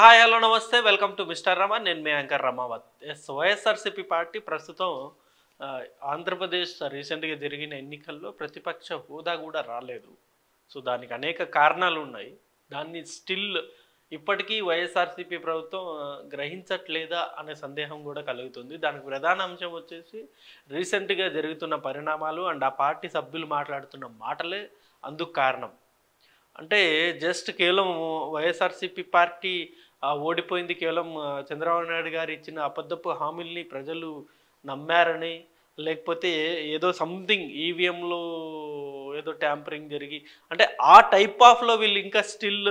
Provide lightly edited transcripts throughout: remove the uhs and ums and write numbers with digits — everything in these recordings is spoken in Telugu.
హాయ్ హలో నమస్తే వెల్కమ్ టు మిస్టర్ రమా నేను మీ యాంకర్ రమావత్. వైఎస్ఆర్సీపీ పార్టీ ప్రస్తుతం ఆంధ్రప్రదేశ్ రీసెంట్గా జరిగిన ఎన్నికల్లో ప్రతిపక్ష హోదా కూడా రాలేదు. సో దానికి అనేక కారణాలు ఉన్నాయి. దాన్ని స్టిల్ ఇప్పటికీ వైఎస్ఆర్సీపీ ప్రభుత్వం గ్రహించట్లేదా అనే సందేహం కూడా కలుగుతుంది. దానికి ప్రధాన అంశం వచ్చేసి రీసెంట్గా జరుగుతున్న పరిణామాలు అండ్ ఆ పార్టీ సభ్యులు మాట్లాడుతున్న మాటలే అందుకు కారణం. అంటే జస్ట్ కేవలం వైఎస్ఆర్సీపీ పార్టీ ఓడిపోయింది కేవలం చంద్రబాబు నాయుడు గారు ఇచ్చిన అబద్ధపు హామీల్ని ప్రజలు నమ్మారని, లేకపోతే ఏదో సంథింగ్ ఈవీఎంలో ఏదో ట్యాంపరింగ్ జరిగి అంటే ఆ టైప్ ఆఫ్లో వీళ్ళు ఇంకా స్టిల్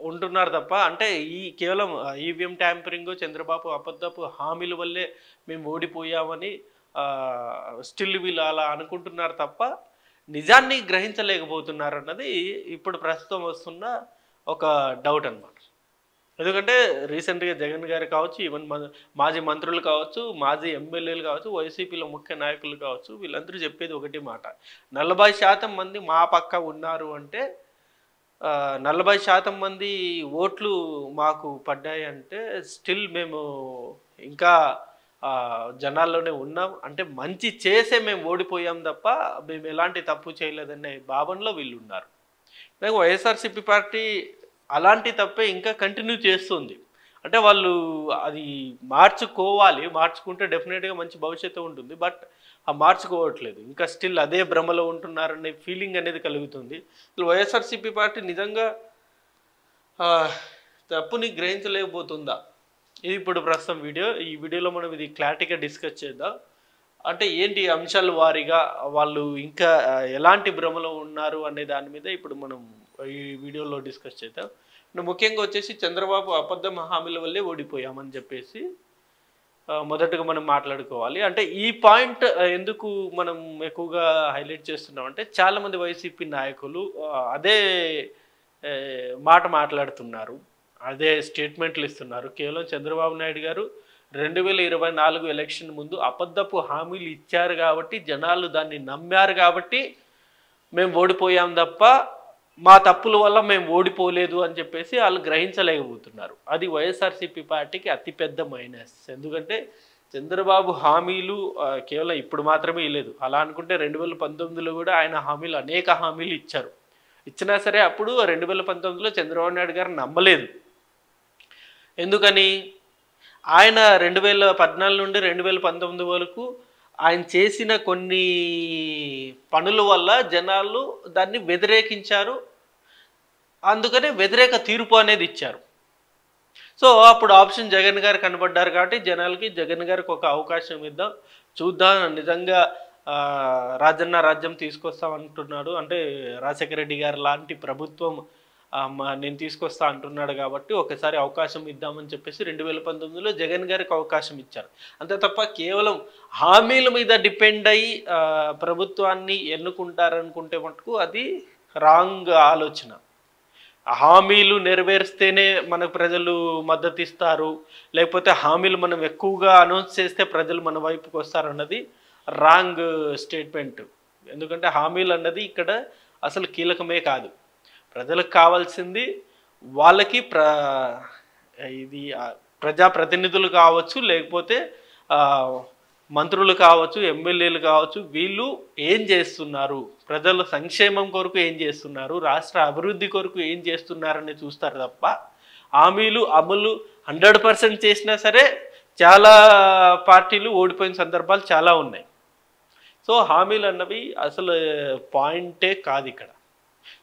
ఉంటున్నారు తప్ప, అంటే ఈ కేవలం ఈవీఎం ట్యాంపరింగ్ చంద్రబాబు అబద్ధపు హామీల వల్లే మేము ఓడిపోయామని స్టిల్ వీళ్ళు అలా అనుకుంటున్నారు తప్ప నిజాన్ని గ్రహించలేకపోతున్నారు అన్నది ఇప్పుడు ప్రస్తుతం వస్తున్న ఒక డౌట్ అన్నమాట. ఎందుకంటే రీసెంట్గా జగన్ గారు కావచ్చు, ఈవెన్ మాజీ మంత్రులు కావచ్చు, మాజీ ఎమ్మెల్యేలు కావచ్చు, వైసీపీలో ముఖ్య నాయకులు కావచ్చు, వీళ్ళందరూ చెప్పేది ఒకటి మాట. 40% మంది మా పక్క ఉన్నారు అంటే 40% మంది ఓట్లు మాకు పడ్డాయి అంటే స్టిల్ మేము ఇంకా జనాల్లోనే ఉన్నాం అంటే మంచి చేసే మేము ఓడిపోయాం తప్ప మేము ఎలాంటి తప్పు చేయలేదనే భావనలో వీళ్ళు ఉన్నారు. వైఎస్ఆర్సీపీ పార్టీ అలాంటి తప్పే ఇంకా కంటిన్యూ చేస్తుంది. అంటే వాళ్ళు అది మార్చుకోవాలి, మార్చుకుంటే డెఫినెట్గా మంచి భవిష్యత్తు ఉంటుంది. బట్ ఆ మార్చుకోవట్లేదు, ఇంకా స్టిల్ అదే భ్రమలో ఉంటున్నారనే ఫీలింగ్ అనేది కలుగుతుంది. వైఎస్ఆర్సీపీ పార్టీ నిజంగా తప్పుని గ్రహించలేకపోతుందా? ఇది ఇప్పుడు ప్రస్తుతం ఈ వీడియోలో మనం ఇది క్లారిటీగా డిస్కస్ చేద్దాం. అంటే ఏంటి అంశాల వారీగా వాళ్ళు ఇంకా ఎలాంటి భ్రమలో ఉన్నారు అనే దాని మీద ఇప్పుడు మనం ఈ వీడియోలో డిస్కస్ చేద్దాం. ముఖ్యంగా వచ్చేసి చంద్రబాబు అబద్ధం హామీల వల్లే ఓడిపోయామని చెప్పేసి మొదటగా మనం మాట్లాడుకోవాలి. అంటే ఈ పాయింట్ ఎందుకు మనం ఎక్కువగా హైలైట్ చేస్తున్నాం అంటే చాలామంది వైసీపీ నాయకులు అదే మాట మాట్లాడుతున్నారు, అదే స్టేట్మెంట్లు ఇస్తున్నారు. కేవలం చంద్రబాబు నాయుడు గారు 2024 ఎలక్షన్ ముందు అబద్ధపు హామీలు ఇచ్చారు కాబట్టి, జనాలు దాన్ని నమ్మారు కాబట్టి మేము ఓడిపోయాం తప్ప మా తప్పుల వల్ల మేము ఓడిపోలేదు అని చెప్పేసి వాళ్ళు గ్రహించలేకపోతున్నారు. అది వైఎస్ఆర్సీపీ పార్టీకి అతిపెద్ద మైనస్. ఎందుకంటే చంద్రబాబు హామీలు కేవలం ఇప్పుడు మాత్రమే ఇవ్వలేదు. అలా అనుకుంటే 2019లో కూడా ఆయన హామీలు అనేక హామీలు ఇచ్చారు. ఇచ్చినా సరే అప్పుడు 2019లో చంద్రబాబు నాయుడు గారు నమ్మలేదు. ఎందుకని? ఆయన 2014 నుండి 2019 వరకు ఆయన చేసిన కొన్ని పనుల వల్ల జనాలు దాన్ని వ్యతిరేకించారు. అందుకనే వ్యతిరేక తీర్పు అనేది ఇచ్చారు. సో అప్పుడు ఆప్షన్ జగన్ గారు కనబడ్డారు కాబట్టి జనాలకి జగన్ గారికి ఒక అవకాశం ఇద్దాం, చూద్దాం నిజంగా రాజన్న రాజ్యం తీసుకొస్తామంటున్నాడు, అంటే రాజశేఖర రెడ్డి గారు లాంటి ప్రభుత్వం నేను తీసుకొస్తా అంటున్నాడు కాబట్టి ఒకసారి అవకాశం ఇద్దామని చెప్పేసి 2019లో జగన్ గారికి అవకాశం ఇచ్చారు. అంతే తప్ప కేవలం హామీల మీద డిపెండ్ అయ్యి ప్రభుత్వాన్ని ఎన్నుకుంటారనుకుంటే మటుకు అది రాంగ్ ఆలోచన. హామీలు నెరవేర్స్తేనే మనకు ప్రజలు మద్దతు ఇస్తారు, లేకపోతే హామీలు మనం ఎక్కువగా అనౌన్స్ చేస్తే ప్రజలు మన వైపుకి వస్తారన్నది రాంగ్ స్టేట్మెంట్. ఎందుకంటే హామీలు అన్నది ఇక్కడ అసలు కీలకమే కాదు. ప్రజలకు కావాల్సింది వాళ్ళకి ఇది ప్రజాప్రతినిధులు కావచ్చు, లేకపోతే మంత్రులు కావచ్చు, ఎమ్మెల్యేలు కావచ్చు, వీళ్ళు ఏం చేస్తున్నారు, ప్రజల సంక్షేమం కొరకు ఏం చేస్తున్నారు, రాష్ట్ర అభివృద్ధి కొరకు ఏం చేస్తున్నారని చూస్తారు తప్ప హామీలు అమలు 100% చేసినా సరే చాలా పార్టీలు ఓడిపోయిన సందర్భాలు చాలా ఉన్నాయి. సో హామీలు అన్నవి అసలు పాయింటే కాదు ఇక్కడ.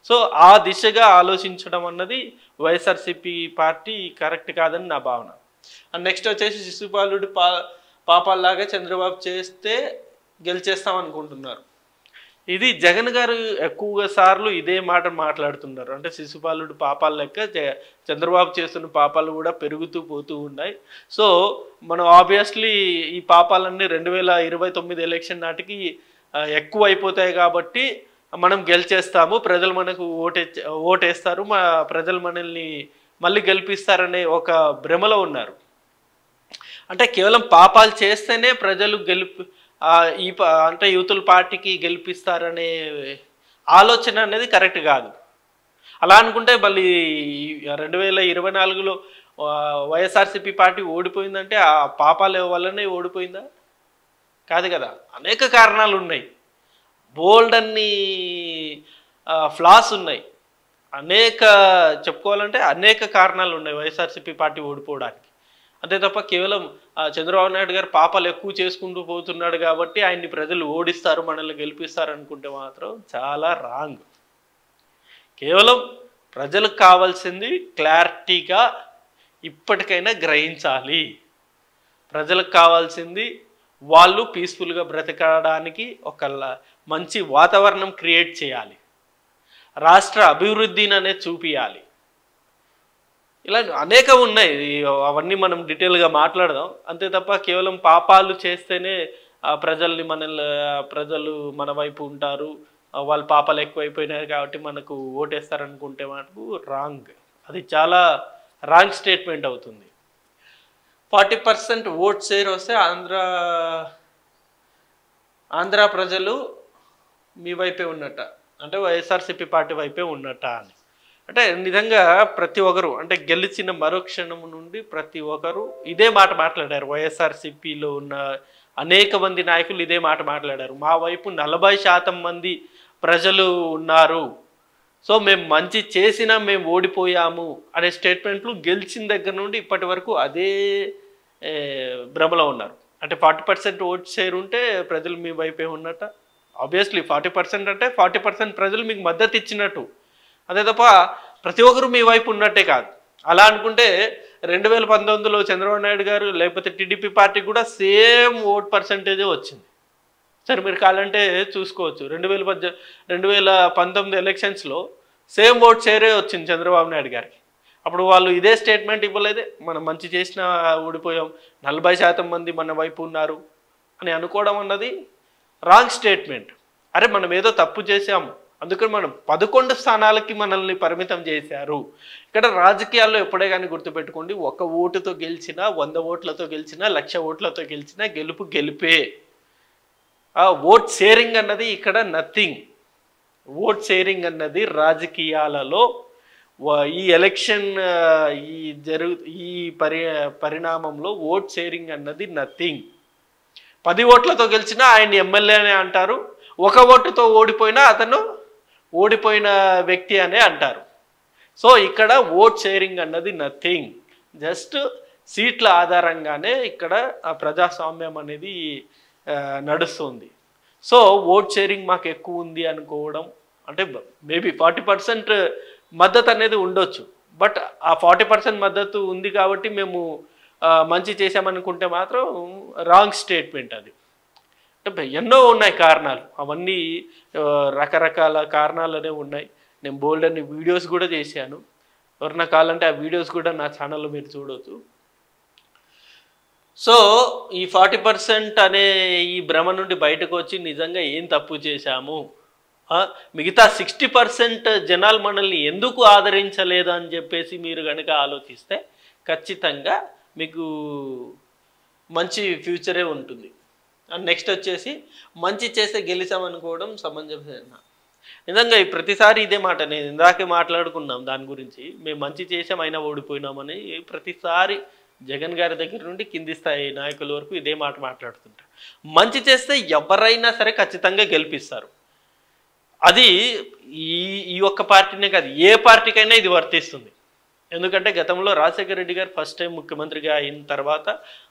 సో ఆ దిశగా ఆలోచించడం అన్నది వైఎస్ఆర్సీపీ పార్టీ కరెక్ట్ కాదని నా భావన. అండ్ నెక్స్ట్ వచ్చేసి శిశుపాలుడి పాపాల్లాగా చంద్రబాబు చేస్తే గెలిచేస్తాం అనుకుంటున్నారు. ఇది జగన్ గారు ఎక్కువగా సార్లు ఇదే మాట మాట్లాడుతున్నారు. అంటే శిశుపాలుడి పాపాల లెక్క చంద్రబాబు చేస్తున్న పాపాలు కూడా పెరుగుతూ పోతూ ఉన్నాయి. సో మనం ఆబ్వియస్లీ ఈ పాపాలన్నీ 2029 ఎలక్షన్ నాటికి ఎక్కువ అయిపోతాయి కాబట్టి మనం గెలిచేస్తాము, ప్రజలు మనకు ఓటేస్తారు, ప్రజలు మనల్ని మళ్ళీ గెలిపిస్తారనే ఒక భ్రమలో ఉన్నారు. అంటే కేవలం పాపాలు చేస్తేనే ప్రజలు అంటే యూతుల పార్టీకి గెలిపిస్తారనే ఆలోచన అనేది కరెక్ట్ కాదు. అలా అనుకుంటే మళ్ళీ 2024లో వైఎస్ఆర్సీపీ పార్టీ ఓడిపోయిందంటే ఆ పాపాల వల్లనే ఓడిపోయిందా? కాదు కదా. అనేక కారణాలు ఉన్నాయి, బోల్డ్ అన్ని ఫ్లాస్ ఉన్నాయి, చెప్పుకోవాలంటే అనేక కారణాలు ఉన్నాయి వైఎస్ఆర్సీపీ పార్టీ ఓడిపోవడానికి. అంతే తప్ప కేవలం చంద్రబాబు నాయుడు గారు పాపాలు ఎక్కువ చేసుకుంటూ పోతున్నాడు కాబట్టి ఆయన్ని ప్రజలు ఓడిస్తారు, మనల్ని గెలిపిస్తారు అనుకుంటే మాత్రం చాలా రాంగ్. కేవలం ప్రజలకు కావాల్సింది క్లారిటీగా ఇప్పటికైనా గ్రహించాలి. ప్రజలకు కావాల్సింది వాళ్ళు పీస్ఫుల్గా బ్రతకడానికి ఒక మంచి వాతావరణం క్రియేట్ చేయాలి, రాష్ట్ర అభివృద్ధిని అనేది చూపించాలి. ఇలా అనేకం ఉన్నాయి, అవన్నీ మనం డీటెయిల్గా మాట్లాడదాం. అంతే తప్ప కేవలం పాపాలు చేస్తేనే ప్రజలు మన వైపు ఉంటారు, వాళ్ళ పాపాలు ఎక్కువైపోయినాయి కాబట్టి మనకు ఓటేస్తారనుకుంటే మనకు రాంగ్. అది చాలా రాంగ్ స్టేట్మెంట్ అవుతుంది. 40% ఓట్ షేర్ వస్తే ఆంధ్ర ప్రజలు మీ వైపే ఉన్నట్ట, అంటే వైఎస్ఆర్సీపీ పార్టీ వైపే ఉన్నట్ట అని. అంటే నిజంగా ప్రతి ఒక్కరు, అంటే గెలిచిన మరుక్షణం నుండి ప్రతి ఒక్కరు ఇదే మాట మాట్లాడారు. వైఎస్ఆర్సీపీలో ఉన్న అనేక మంది నాయకులు ఇదే మాట మాట్లాడారు. మా వైపు 40% మంది ప్రజలు ఉన్నారు, సో మేము మంచి చేసినా మేము ఓడిపోయాము అనే స్టేట్మెంట్లు గెలిచిన దగ్గర నుండి ఇప్పటి వరకు అదే భ్రమలో ఉన్నారు. అంటే 40% ఓట్ షేర్ ఉంటే ప్రజలు మీ వైపే ఉన్నట్ట. ఆబ్వియస్లీ 40% అంటే 40% ప్రజలు మీకు మద్దతు ఇచ్చినట్టు. అదే తప్ప ప్రతి ఒక్కరు మీ వైపు ఉన్నట్టే కాదు. అలా అనుకుంటే 2019లో చంద్రబాబు నాయుడు గారు లేకపోతే టీడీపీ పార్టీ కూడా సేమ్ ఓట్ పర్సంటేజే వచ్చింది. సరే మీరు కావాలంటే చూసుకోవచ్చు, 2019 ఎలక్షన్స్లో సేమ్ ఓట్ షేరే వచ్చింది చంద్రబాబు నాయుడు గారికి. అప్పుడు వాళ్ళు ఇదే స్టేట్మెంట్ ఇవ్వలేదే, మనం మంచి చేసినా ఓడిపోయాం, 40% మంది మన వైపు ఉన్నారు అని అనుకోవడం అన్నది రాంగ్ స్టేట్మెంట్. అరే మనం ఏదో తప్పు చేసాము, అందుకని మనం 11 స్థానాలకి మనల్ని పరిమితం చేశారు. ఇక్కడ రాజకీయాల్లో ఎప్పుడే కానీ గుర్తుపెట్టుకోండి, 1 ఓటుతో గెలిచినా, 100 ఓట్లతో గెలిచినా, 1,00,000 ఓట్లతో గెలిచినా గెలిపే. ఓట్ షేరింగ్ అన్నది ఇక్కడ నథింగ్. ఓట్ షేరింగ్ అన్నది రాజకీయాలలో ఈ ఎలక్షన్ ఈ పరిణామంలో ఓట్ షేరింగ్ అన్నది నథింగ్. 10 ఓట్లతో గెలిచినా ఆయన ఎమ్మెల్యేనే అంటారు, 1 ఓటుతో ఓడిపోయినా అతను ఓడిపోయిన వ్యక్తి అనే అంటారు. సో ఇక్కడ ఓట్ షేరింగ్ అన్నది నథింగ్, జస్ట్ సీట్ల ఆధారంగానే ఇక్కడ ప్రజాస్వామ్యం అనేది నడుస్తుంది. సో ఓట్ షేరింగ్ మాకు ఎక్కువ ఉంది అనుకోవడం, అంటే మేబీ 40% మద్దతు అనేది ఉండొచ్చు, బట్ ఆ 40% మద్దతు ఉంది కాబట్టి మేము మంచి చేసామనుకుంటే మాత్రం రాంగ్ స్టేట్మెంట్ అది. అంటే ఎన్నో ఉన్నాయి కారణాలు, అవన్నీ రకరకాల కారణాలనే ఉన్నాయి. నేను బోల్డ్ అన్ని వీడియోస్ కూడా చేశాను, ఎవరన్నా కావాలంటే ఆ వీడియోస్ కూడా నా ఛానల్లో మీరు చూడవచ్చు. సో ఈ 40% అనే ఈ భ్రమ నుండి బయటకు వచ్చి నిజంగా ఏం తప్పు చేశాము, మిగతా 60% జనాలు మనల్ని ఎందుకు ఆదరించలేదు అని చెప్పేసి మీరు కనుక ఆలోచిస్తే ఖచ్చితంగా మీకు మంచి ఫ్యూచరే ఉంటుంది. అండ్ నెక్స్ట్ వచ్చేసి మంచి చేస్తే గెలిచామనుకోవడం సమంజసమేనా? నిజంగా ప్రతిసారి ఇదే మాట, నేను ఇందాకే మాట్లాడుకున్నాం దాని గురించి, మేము మంచి చేసాం అయినా ఓడిపోయినామని ప్రతిసారి జగన్ గారి దగ్గర నుండి కింది స్థాయి నాయకుల వరకు ఇదే మాట మాట్లాడుతుంటారు. మంచి చేస్తే ఎవరైనా సరే ఖచ్చితంగా గెలిపిస్తారు. అది ఈ ఒక్క పార్టీనే కాదు, ఏ పార్టీకైనా ఇది వర్తిస్తుంది. ఎందుకంటే గతంలో రాజశేఖర రెడ్డి గారు ఫస్ట్ టైం ముఖ్యమంత్రిగా అయిన తర్వాత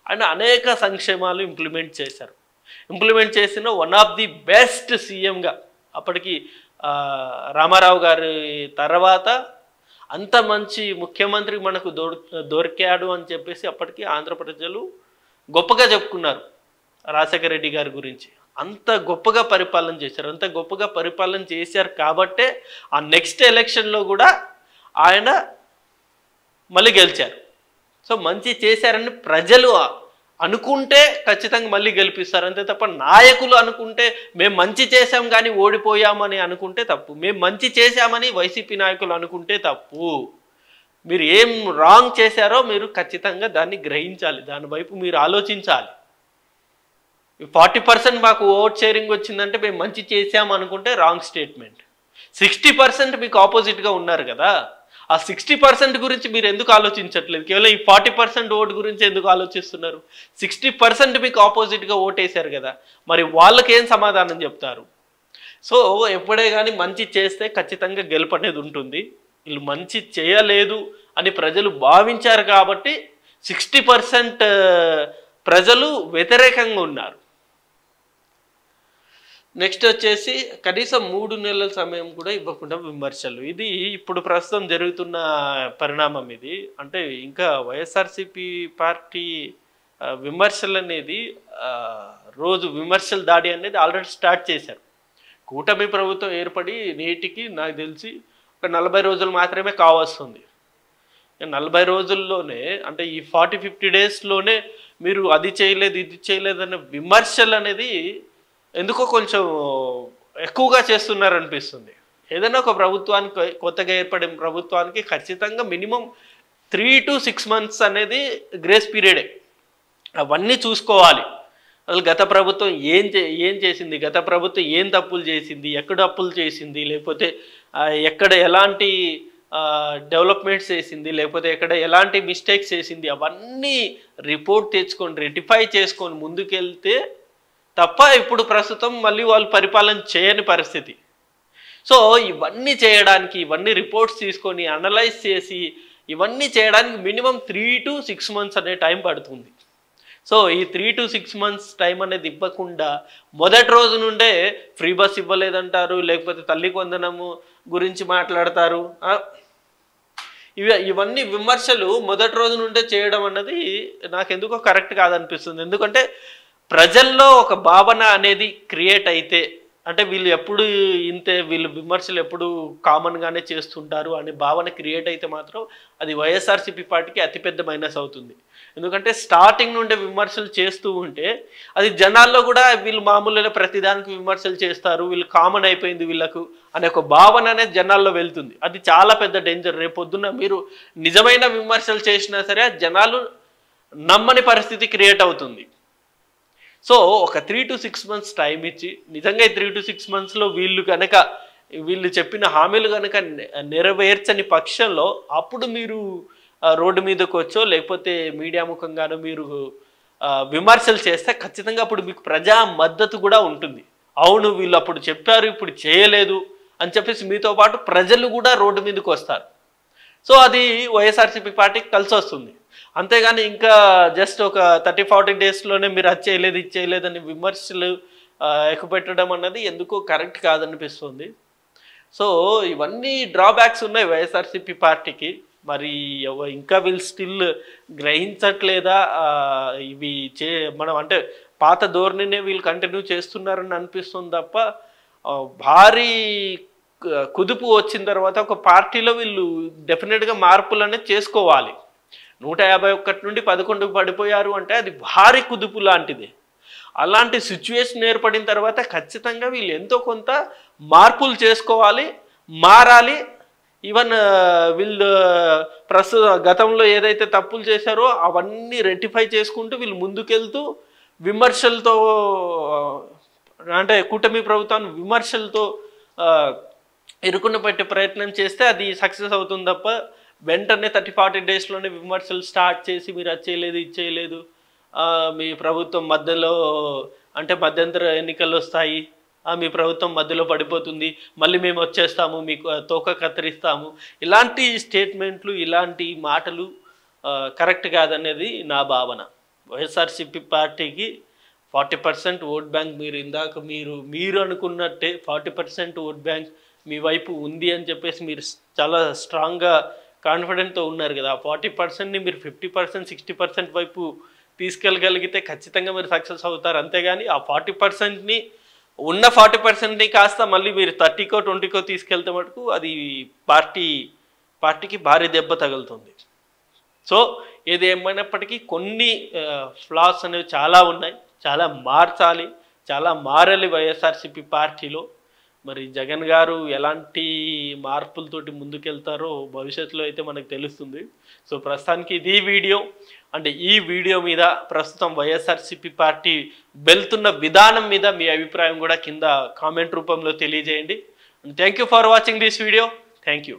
ఆయన అనేక సంక్షేమాలు ఇంప్లిమెంట్ చేశారు. ఇంప్లిమెంట్ చేసిన వన్ ఆఫ్ ది బెస్ట్ సీఎంగా అప్పటికి రామారావు గారి తర్వాత అంత మంచి ముఖ్యమంత్రి మనకు దొరికాడు అని చెప్పేసి అప్పటికి ఆంధ్ర ప్రజలు గొప్పగా చెప్పుకున్నారు రాజశేఖర రెడ్డి గారి గురించి. అంత గొప్పగా పరిపాలన చేశారు, అంత గొప్పగా పరిపాలన చేశారు కాబట్టే ఆ నెక్స్ట్ ఎలక్షన్లో కూడా ఆయన మళ్ళీ గెలిచారు. సో మంచి చేశారని ప్రజలు అనుకుంటే ఖచ్చితంగా మళ్ళీ గెలిపిస్తారు, అంతే తప్ప నాయకులు అనుకుంటే మేము మంచి చేశాం కానీ ఓడిపోయామని అనుకుంటే తప్పు. మేము మంచి చేశామని వైసీపీ నాయకులు అనుకుంటే తప్పు. మీరు ఏం రాంగ్ చేశారో మీరు ఖచ్చితంగా దాన్ని గ్రహించాలి, దాని వైపు మీరు ఆలోచించాలి. 40% మాకు ఓట్ షేరింగ్ వచ్చిందంటే మేము మంచి చేసాం అనుకుంటే రాంగ్ స్టేట్మెంట్. 60% మీకు ఆపోజిట్గా ఉన్నారు కదా, ఆ 60% గురించి మీరు ఎందుకు ఆలోచించట్లేదు? కేవలం ఈ 40% ఓటు గురించి ఎందుకు ఆలోచిస్తున్నారు? 60% మీకు ఆపోజిట్గా ఓటేశారు కదా, మరి వాళ్ళకి ఏం సమాధానం చెప్తారు? సో ఎప్పుడే కానీ మంచి చేస్తే ఖచ్చితంగా గెలుపు అనేది ఉంటుంది. వీళ్ళు మంచి చేయలేదు అని ప్రజలు భావించారు కాబట్టి 60% ప్రజలు వ్యతిరేకంగా ఉన్నారు. నెక్స్ట్ వచ్చేసి కనీసం 3 నెలల సమయం కూడా ఇవ్వకుండా విమర్శలు. ఇది ఇప్పుడు ప్రస్తుతం జరుగుతున్న పరిణామం ఇది. అంటే ఇంకా వైఎస్ఆర్సీపీ పార్టీ విమర్శలు అనేది రోజు విమర్శల దాడి అనేది ఆల్రెడీ స్టార్ట్ చేశారు. కూటమి ప్రభుత్వం ఏర్పడి నేటికి నాకు తెలిసి ఒక 40 రోజులు మాత్రమే కావస్తుంది. 40 రోజుల్లోనే అంటే ఈ 40-50 డేస్లోనే మీరు అది చేయలేదు ఇది చేయలేదు అనే విమర్శలు అనేది ఎందుకో కొంచెం ఎక్కువగా చేస్తున్నారనిపిస్తుంది. ఏదైనా ఒక ప్రభుత్వానికి, కొత్తగా ఏర్పడిన ప్రభుత్వానికి ఖచ్చితంగా మినిమం 3 to 6 months అనేది గ్రేస్ పీరియడే. అవన్నీ చూసుకోవాలి. అసలు గత ప్రభుత్వం ఏం చేసింది, గత ప్రభుత్వం ఏం తప్పులు చేసింది, ఎక్కడ అప్పులు చేసింది, లేకపోతే ఎక్కడ ఎలాంటి డెవలప్మెంట్స్ చేసింది, లేకపోతే ఎక్కడ ఎలాంటి మిస్టేక్స్ చేసింది, అవన్నీ రిపోర్ట్ తెచ్చుకొని రెటిఫై చేసుకొని ముందుకెళ్తే తప్ప ఇప్పుడు ప్రస్తుతం మళ్ళీ వాళ్ళు పరిపాలన చేయని పరిస్థితి. సో ఇవన్నీ చేయడానికి, ఇవన్నీ రిపోర్ట్స్ తీసుకొని అనలైజ్ చేసి ఇవన్నీ చేయడానికి మినిమం 3 to 6 months అనే టైం పడుతుంది. సో ఈ 3 to 6 months టైం అనేది ఇవ్వకుండా మొదటి రోజు నుండే ఫ్రీ బస్ ఇవ్వలేదంటారు, లేకపోతే తల్లి వందనము గురించి మాట్లాడతారు. ఇవన్నీ విమర్శలు మొదటి రోజు నుండే చేయడం అన్నది నాకెందుకో కరెక్ట్ కాదనిపిస్తుంది. ఎందుకంటే ప్రజల్లో ఒక భావన అనేది క్రియేట్ అయితే, అంటే వీళ్ళు ఎప్పుడు ఇంతే, వీళ్ళు విమర్శలు ఎప్పుడు కామన్గానే చేస్తుంటారు అనే భావన క్రియేట్ అయితే మాత్రం అది వైఎస్ఆర్సీపీ పార్టీకి అతిపెద్ద మైనస్ అవుతుంది. ఎందుకంటే స్టార్టింగ్ నుండే విమర్శలు చేస్తూ ఉంటే అది జనాల్లో కూడా వీళ్ళు మామూలుగా ప్రతిదానికి విమర్శలు చేస్తారు, వీళ్ళు కామన్ అయిపోయింది వీళ్ళకు అనే ఒక భావన అనేది జనాల్లో వెళ్తుంది. అది చాలా పెద్ద డేంజర్. రేపొద్దున మీరు నిజమైన విమర్శలు చేసినా సరే జనాలు నమ్మని పరిస్థితి క్రియేట్ అవుతుంది. సో ఒక 3 to 6 months టైం ఇచ్చి నిజంగా ఈ 3 to 6 monthsలో వీళ్ళు చెప్పిన హామీలు కనుక నెరవేర్చని పక్షంలో అప్పుడు మీరు రోడ్డు మీదకి వచ్చో లేకపోతే మీడియా ముఖంగానో మీరు విమర్శలు చేస్తే ఖచ్చితంగా అప్పుడు మీకు ప్రజా మద్దతు కూడా ఉంటుంది. అవును వీళ్ళు అప్పుడు చెప్పారు ఇప్పుడు చేయలేదు అని చెప్పేసి మీతో పాటు ప్రజలు కూడా రోడ్డు మీదకి వస్తారు. సో అది వైఎస్ఆర్సీపీ పార్టీకి కలిసి వస్తుంది. అంతేగాని ఇంకా జస్ట్ ఒక 30-40 డేస్లోనే మీరు అది చేయలేదు ఇది చేయలేదు అని విమర్శలు ఎక్కుపెట్టడం అన్నది ఎందుకో కరెక్ట్ కాదనిపిస్తుంది. సో ఇవన్నీ డ్రాబ్యాక్స్ ఉన్నాయి వైఎస్ఆర్సీపీ పార్టీకి. మరి ఇంకా వీళ్ళు స్టిల్ గ్రహించట్లేదా? ఇవి మనం అంటే పాత ధోరణినే వీళ్ళు కంటిన్యూ చేస్తున్నారని అనిపిస్తుంది తప్ప భారీ కుదుపు వచ్చిన తర్వాత ఒక పార్టీలో వీళ్ళు డెఫినెట్గా మార్పులు అనేది చేసుకోవాలి. 151 నుండి 11 పడిపోయారు అంటే అది భారీ కుదుపు లాంటిది. అలాంటి సిచ్యువేషన్ ఏర్పడిన తర్వాత ఖచ్చితంగా వీళ్ళు ఎంతో కొంత మార్పులు చేసుకోవాలి, మారాలి. ఈవెన్ వీళ్ళు గతంలో ఏదైతే తప్పులు చేశారో అవన్నీ రెక్టిఫై చేసుకుంటూ వీళ్ళు ముందుకెళ్తూ విమర్శలతో, అంటే కూటమి ప్రభుత్వాన్ని విమర్శలతో ఇరుకున్న పెట్టే ప్రయత్నం చేస్తే అది సక్సెస్ అవుతుంది తప్ప వెంటనే 30-40 డేస్లోనే విమర్శలు స్టార్ట్ చేసి మీరు అది చేయలేదు ఇది చేయలేదు, మీ ప్రభుత్వం మధ్యలో అంటే మధ్యంతర ఎన్నికలు వస్తాయి, మీ ప్రభుత్వం మధ్యలో పడిపోతుంది, మళ్ళీ మేము వచ్చేస్తాము, మీకు తోక కత్తిరిస్తాము, ఇలాంటి స్టేట్మెంట్లు ఇలాంటి మాటలు కరెక్ట్ కాదనేది నా భావన. వైఎస్ఆర్సీపీ పార్టీకి 40% ఓట్ బ్యాంక్, మీరు ఇందాక మీరు అనుకున్నట్టే 40% ఓట్ బ్యాంక్ మీ వైపు ఉంది అని చెప్పేసి మీరు చాలా స్ట్రాంగ్గా కాన్ఫిడెంట్తో ఉన్నారు కదా. 40%ని మీరు 50% 60% వైపు తీసుకెళ్ళగలిగితే ఖచ్చితంగా మీరు సక్సెస్ అవుతారు. అంతేగాని ఆ 40%ని ఉన్న 40%ని కాస్త మళ్ళీ మీరు 30కో 20కో తీసుకెళ్తే మటుకు అది పార్టీకి భారీ దెబ్బ తగులుతుంది. సో ఏది ఏమైనప్పటికీ కొన్ని ఫ్లాస్ అనేవి చాలా ఉన్నాయి, చాలా మార్చాలి, చాలా మారాలి వైఎస్ఆర్సీపీ పార్టీలో. మరి జగన్ గారు ఎలాంటి మార్పులతోటి ముందుకెళ్తారో భవిష్యత్తులో అయితే మనకు తెలుస్తుంది. సో ప్రస్తుతానికి ఇది వీడియో. అంటే ఈ వీడియో మీద ప్రస్తుతం వైఎస్ఆర్సీపీ పార్టీ వెళ్తున్న విధానం మీద మీ అభిప్రాయం కూడా కింద కామెంట్ రూపంలో తెలియజేయండి. Thank you for watching this video. Thank you.